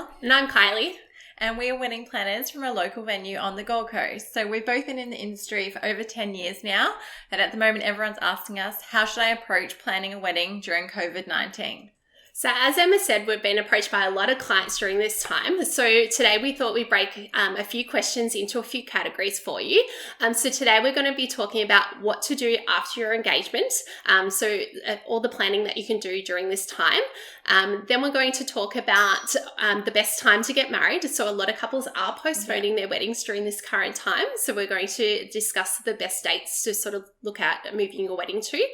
Emma. And I'm Kylie. And we are wedding planners from a local venue on the Gold Coast. So we've both been in the industry for over 10 years now. And at the moment, everyone's asking us, how should I approach planning a wedding during COVID-19? So as Emma said, we've been approached by a lot of clients during this time. So today we thought we'd break a few questions into a few categories for you. So today we're going to be talking about what to do after your engagement. All the planning that you can do during this time. Then we're going to talk about the best time to get married. So a lot of couples are postponing their weddings during this current time. So we're going to discuss the best dates to sort of look at moving your wedding to.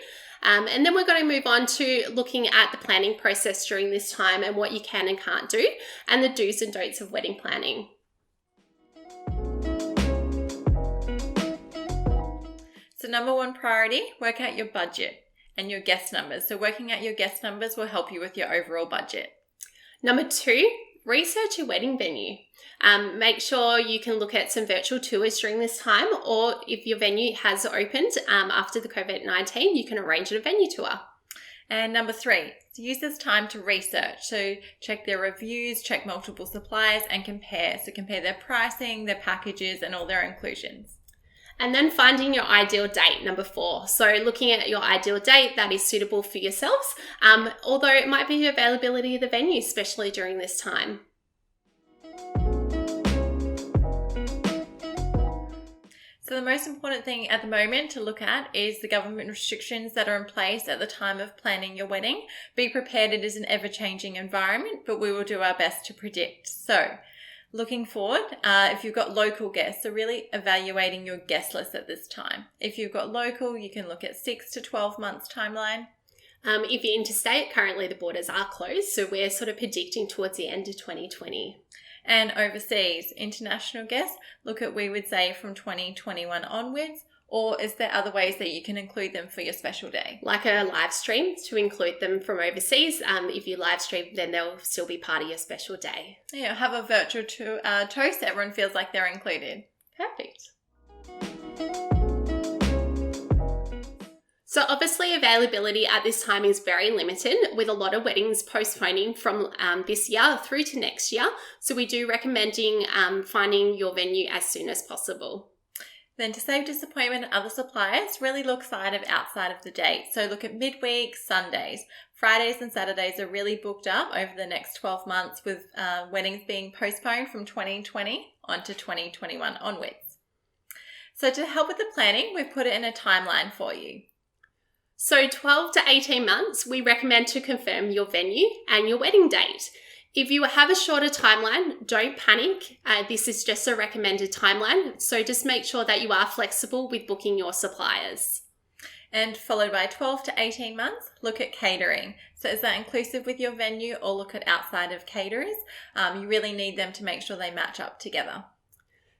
And then we're going to move on to looking at the planning process during this time and what you can and can't do, and the do's and don'ts of wedding planning. So number one priority, work out your budget and your guest numbers. So working out your guest numbers will help you with your overall budget. Number two, research your wedding venue. Make sure you can look at some virtual tours during this time, or if your venue has opened after the COVID-19, you can arrange a venue tour. And number three, use this time to research. So check their reviews, check multiple suppliers and compare. So compare their pricing, their packages and all their inclusions. And then finding your ideal date, number four. So looking at your ideal date that is suitable for yourselves, although it might be the availability of the venue, especially during this time. So the most important thing at the moment to look at is the government restrictions that are in place at the time of planning your wedding. Be prepared, it is an ever-changing environment, but we will do our best to predict. So looking forward, if you've got local guests, so really evaluating your guest list at this time. If you've got local, you can look at 6 to 12 months timeline. If you're interstate, currently the borders are closed, so we're sort of predicting towards the end of 2020. And overseas, international guests, look at, we would say, from 2021 onwards, or is there other ways that you can include them for your special day? Like a live stream to include them from overseas. If you live stream, then they'll still be part of your special day. Yeah, have a virtual toast. Everyone feels like they're included. Perfect. So obviously availability at this time is very limited, with a lot of weddings postponing from this year through to next year. So we do recommending finding your venue as soon as possible. Then to save disappointment and other suppliers, really look outside of the date. So look at midweek, Sundays. Fridays and Saturdays are really booked up over the next 12 months, with weddings being postponed from 2020 onto 2021 onwards. So to help with the planning, we've put it in a timeline for you. So 12 to 18 months, we recommend to confirm your venue and your wedding date. If you have a shorter timeline, don't panic. This is just a recommended timeline. So just make sure that you are flexible with booking your suppliers. And followed by 12 to 18 months, look at catering. So is that inclusive with your venue, or look at outside of caterers? You really need them to make sure they match up together.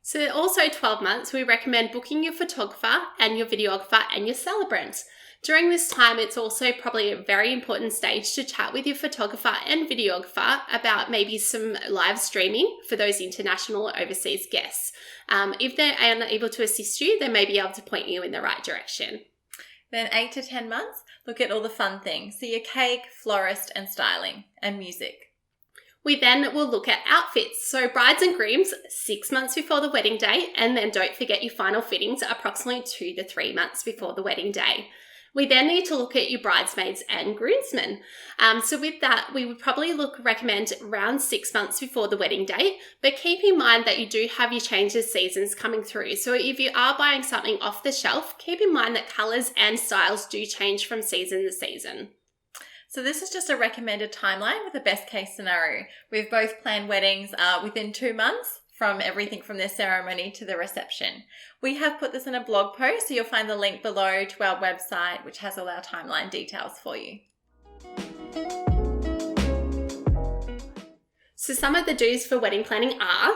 So also 12 months, we recommend booking your photographer and your videographer and your celebrant. During this time, it's also probably a very important stage to chat with your photographer and videographer about maybe some live streaming for those international or overseas guests. If they're unable to assist you, they may be able to point you in the right direction. Then 8 to 10 months, look at all the fun things. So your cake, florist and styling and music. We then will look at outfits. So brides and grooms 6 months before the wedding day, and then don't forget your final fittings approximately 2 to 3 months before the wedding day. We then need to look at your bridesmaids and groomsmen. So with that, we would probably recommend around 6 months before the wedding date, but keep in mind that you do have your changes seasons coming through. So if you are buying something off the shelf, keep in mind that colours and styles do change from season to season. So this is just a recommended timeline with a best case scenario. We've both planned weddings within 2 months, from everything from the ceremony to the reception. We have put this in a blog post, so you'll find the link below to our website, which has all our timeline details for you. So some of the do's for wedding planning are: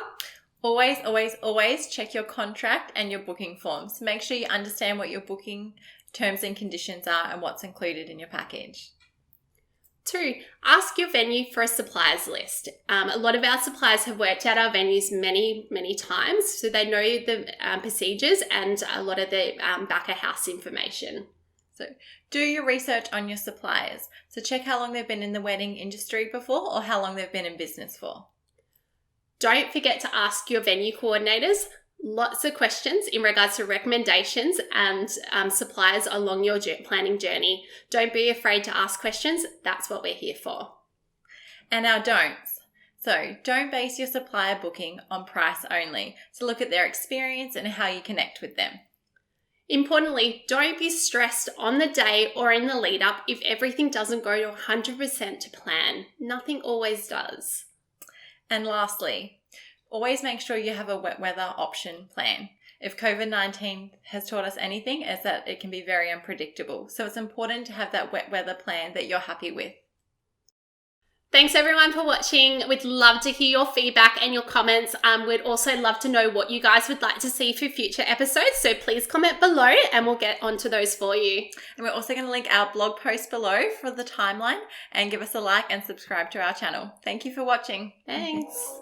always check your contract and your booking forms. Make sure you understand what your booking terms and conditions are and what's included in your package. 2, ask your venue for a suppliers list. A lot of our suppliers have worked out our venues many times, so they know the procedures and a lot of the back of house information. So do your research on your suppliers. So check how long they've been in the wedding industry before, or how long they've been in business for. Don't forget to ask your venue coordinators lots of questions in regards to recommendations and suppliers along your planning journey. Don't be afraid to ask questions. That's what we're here for. And our don'ts. So don't base your supplier booking on price only. So look at their experience and how you connect with them. Importantly, don't be stressed on the day or in the lead up if everything doesn't go to 100% to plan. Nothing always does. And lastly, always make sure you have a wet weather option plan. If COVID-19 has taught us anything, it's that it can be very unpredictable. So it's important to have that wet weather plan that you're happy with. Thanks everyone for watching. We'd love to hear your feedback and your comments. We'd also love to know what you guys would like to see for future episodes. So please comment below and we'll get onto those for you. And we're also going to link our blog post below for the timeline, and give us a like and subscribe to our channel. Thank you for watching. Thanks.